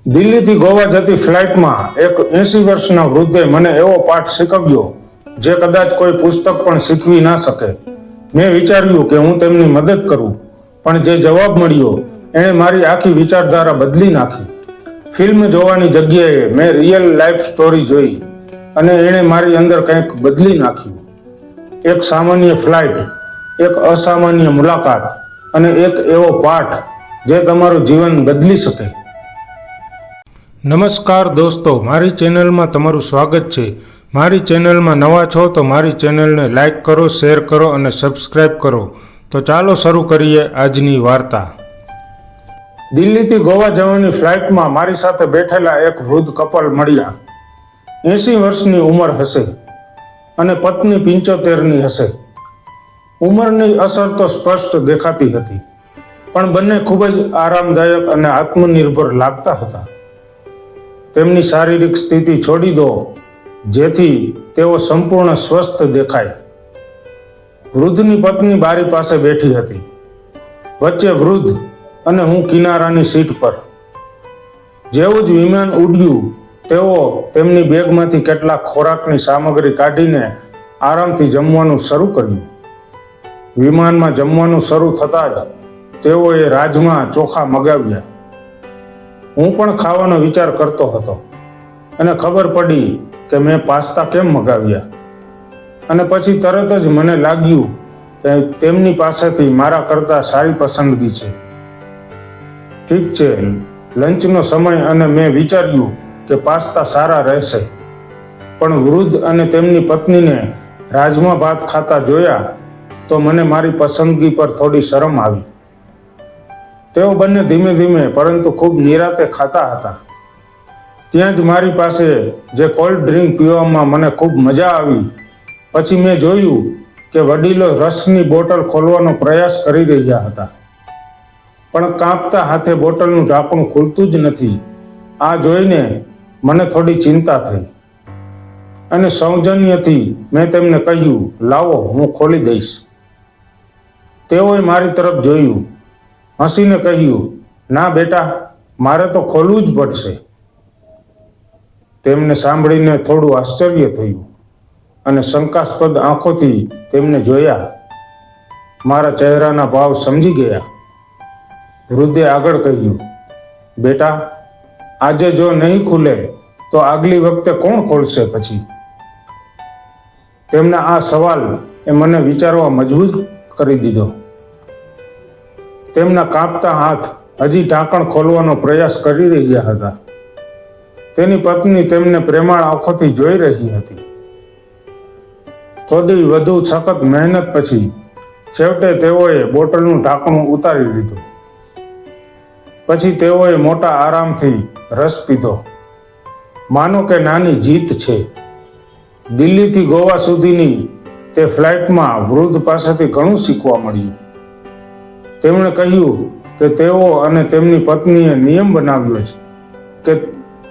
દિલ્હીથી ગોવા જતી ફ્લાઇટમાં એક 80 વર્ષના વૃદ્ધે મને એવો પાઠ શીખવ્યો જે કદાચ કોઈ પુસ્તક પણ શીખવી ના શકે. મેં વિચાર્યું કે હું તેમની મદદ કરું, પણ જે જવાબ મળ્યો એણે મારી આખી વિચારધારા બદલી નાખી. ફિલ્મ જોવાની જગ્યાએ મેં રિયલ લાઈફ સ્ટોરી જોઈ અને એણે મારી અંદર કંઈક બદલી નાખ્યું. એક સામાન્ય ફ્લાઇટ, એક અસામાન્ય મુલાકાત અને એક એવો પાઠ જે તમારું જીવન બદલી શકે. નમસ્કાર દોસ્તો, મારી ચેનલમાં તમારું સ્વાગત છે. મારી ચેનલમાં નવા છો તો મારી ચેનલને લાઈક કરો, શેર કરો અને સબસ્ક્રાઈબ કરો. તો ચાલો શરૂ કરીએ આજની વાર્તા. દિલ્હીથી ગોવા જવાની ફ્લાઇટમાં મારી સાથે બેઠેલા એક વૃદ્ધ કપલ મળ્યા. 80 વર્ષની ઉંમર હશે અને પત્ની 75ની હશે. ઉંમરની અસર તો સ્પષ્ટ દેખાતી હતી, પણ બંને ખૂબ જ આરામદાયક અને આત્મનિર્ભર લાગતા હતા. તેમની શારીરિક સ્થિતિ છોડી દો જેથી તેઓ સંપૂર્ણ સ્વસ્થ દેખાય. વૃદ્ધની પત્ની બારી પાસે બેઠી હતી. વચ્ચે વૃદ્ધ અને હું કિનારાની સીટ પર. જેવું જ વિમાન ઉડ્યું, તેઓ તેમની બેગમાંથી કેટલાક ખોરાકની સામગ્રી કાઢીને આરામથી જમવાનું શરૂ કર્યું. વિમાનમાં જમવાનું શરૂ થતાં જ તેઓએ રાજમા ચોખા મગાવ્યા. હું પણ ખાવાનો વિચાર કરતો હતો અને ખબર પડી કે મેં પાસ્તા કેમ મગાવ્યા. અને પછી તરત જ મને લાગ્યું કે તેમની પાસેથી મારા કરતાં સારી પસંદગી છે. ઠીક છે, લંચનો સમય અને મેં વિચાર્યું કે પાસ્તા સારા રહેશે. પણ વૃદ્ધ અને તેમની પત્નીને રાજમા ભાત ખાતા જોયા તો મને મારી પસંદગી પર થોડી શરમ આવી. તેઓ બંને ધીમે ધીમે પરંતુ ખૂબ નિરાતે ખાતા હતા. ત્યાં જ મારી પાસે જે કોલ્ડ ડ્રિંક પીવામાં મને ખૂબ મજા આવી. પછી મેં જોયું કે વડીલો રસની બોટલ ખોલવાનો પ્રયાસ કરી રહ્યા હતા, પણ કાંપતા હાથે બોટલનું ઢાંકણું ખુલતું જ નથી. આ જોઈને મને થોડી ચિંતા થઈ અને સૌજન્યથી મેં તેમને કહ્યું, લાવો હું ખોલી દઈશ. તેઓએ મારી તરફ જોયું, હસીને કહ્યું, ના બેટા, મારે તો ખોલવું જ પડશે. તેમને સાંભળીને થોડું આશ્ચર્ય થયું અને શંકાસ્પદ આંખોથી તેમને જોયા. મારા ચહેરાના ભાવ સમજી ગયા. વૃદ્ધે આગળ કહ્યું, બેટા, આજે જો નહીં ખુલે તો આગલી વખતે કોણ ખોલશે પછી? તેમના આ સવાલ એ મને વિચારવા મજબૂર કરી દીધો. તેમના કાંપતા હાથ હજી ઢાંકણ ખોલવાનો પ્રયાસ કરી રહ્યા હતા. તેની પત્ની તેમને પ્રેમાળ આંખોથી જોઈ રહી હતી. થોડી વધુ સખત મહેનત પછી છેવટે તેઓએ બોટલનું ઢાંકણું ઉતારી લીધું. પછી તેઓએ મોટા આરામથી રસ પીધો. માનો કે નાની જીત છે. દિલ્હીથી ગોવા સુધીની તે ફ્લાઇટમાં વૃદ્ધ પાસેથી ઘણું શીખવા મળ્યું. તેમણે કહ્યું કે તેઓ અને તેમની પત્નીએ નિયમ બનાવ્યો છે કે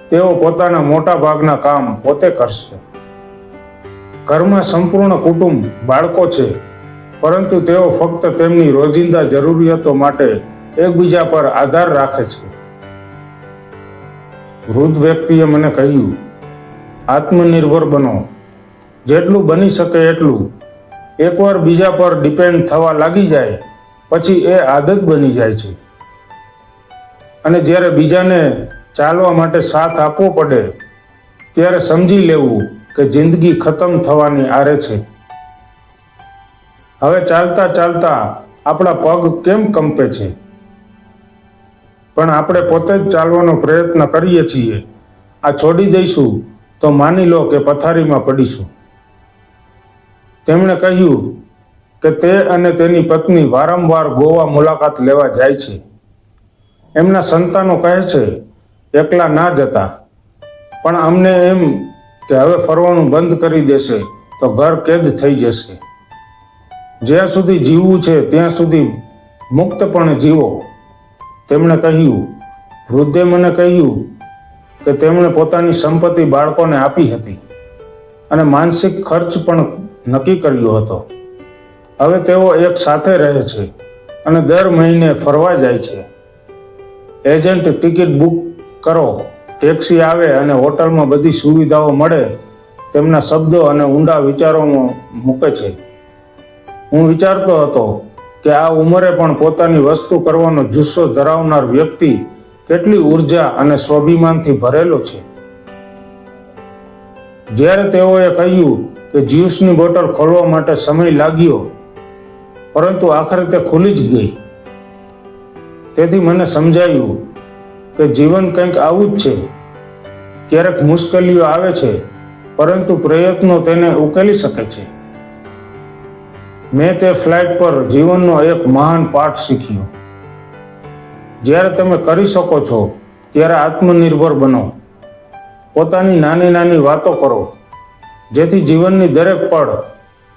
તેઓ પોતાના મોટા ભાગના કામ પોતે કરશે. ઘરમાં સંપૂર્ણ કુટુંબ, બાળકો છે, પરંતુ તેઓ ફક્ત તેમની રોજિંદા જરૂરિયાતો માટે એકબીજા પર આધાર રાખે છે. વૃદ્ધ વ્યક્તિએ મને કહ્યું, આત્મનિર્ભર બનો, જેટલું બની શકે એટલું. એકવાર બીજા પર ડિપેન્ડ થવા લાગી જાય પછી એ આદત બની જાય છે. અને જ્યારે બીજાને ચાલવા માટે સાથ આપવો પડે ત્યારે સમજી લેવું કે જિંદગી ખતમ થવાની આરે છે. હવે ચાલતા ચાલતા આપણા પગ કેમ કંપે છે, પણ આપણે પોતે જ ચાલવાનો પ્રયત્ન કરીએ છીએ. આ છોડી દઈશું તો માની લો કે પથારીમાં પડીશું. તેમણે કહ્યું કે તે અને તેની પત્ની વારંવાર ગોવા મુલાકાત લેવા જાય છે. એમના સંતાનો કહે છે, એકલા ના જતા, પણ અમને એમ કે હવે ફરવાનું બંધ કરી દેશે તો ઘર કેદ થઈ જશે. જ્યાં સુધી જીવવું છે ત્યાં સુધી મુક્તપણે જીવો. તેમણે કહ્યું. વૃદ્ધે મને કહ્યું કે તેમણે પોતાની સંપત્તિ બાળકોને આપી હતી અને માનસિક ખર્ચ પણ નક્કી કર્યો હતો. હવે તેઓ એક સાથે રહે છે અને દર મહિને ફરવા જાય છે. એજન્ટ ટિકિટ બુક કરો. ટેક્સી આવે અને હોટલમાં બધી સુવિધાઓ મળે તેમના શબ્દો અને ઊંડા વિચારોમાં મૂકે છે. હું વિચારતો હતો કે આ ઉંમરે પણ પોતાની વસ્તુ કરવાનો જુસ્સો ધરાવનાર વ્યક્તિ કેટલી ઉર્જા અને સ્વાભિમાનથી ભરેલો છે. જ્યારે તેઓએ કહ્યું કે જ્યુસની બોટલ ખોલવા માટે સમય લાગ્યો, પરંતુ આખરે તે ખુલી જ ગઈ, તેથી મને સમજાયું કે જીવન કંઈક આવું જ છે. ક્યારેક મુશ્કેલીઓ આવે છે, પરંતુ પ્રયત્નો તેને ઉકેલી શકે છે. મેં તે ફ્લાઇટ પર જીવનનો એક મહાન પાઠ શીખ્યો. જ્યારે તમે કરી શકો છો ત્યારે આત્મનિર્ભર બનો. પોતાની નાની નાની વાતો કરો, જેથી જીવનની દરેક પળ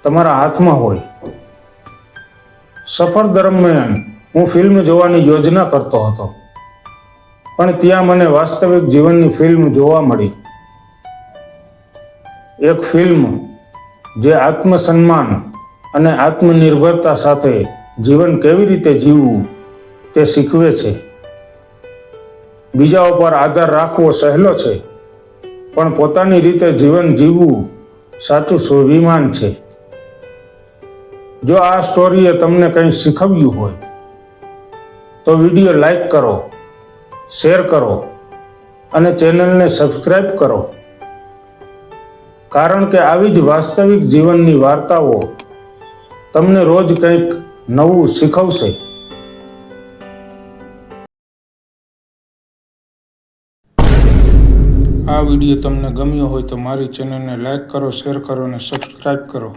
તમારા હાથમાં હોય. સફર દરમિયાન હું ફિલ્મ જોવાની યોજના કરતો હતો, પણ ત્યાં મને વાસ્તવિક જીવનની ફિલ્મ જોવા મળી. એક ફિલ્મ જે આત્મસન્માન અને આત્મનિર્ભરતા સાથે જીવન કેવી રીતે જીવવું તે શીખવે છે. બીજાઓ પર આધાર રાખવો સહેલો છે, પણ પોતાની રીતે જીવન જીવવું સાચું સ્વાભિમાન છે. જો આ સ્ટોરીએ તમને કંઈ શીખવ્યું હોય તો વિડીયો લાઈક કરો, શેર કરો અને ચેનલને સબસ્ક્રાઈબ કરો, કારણ કે આવી જ વાસ્તવિક જીવનની વાર્તાઓ તમને રોજ કંઈક નવું શીખવશે. આ વિડીયો તમને ગમ્યો હોય તો મારી ચેનલને લાઈક કરો, શેર કરો અને સબસ્ક્રાઈબ કરો.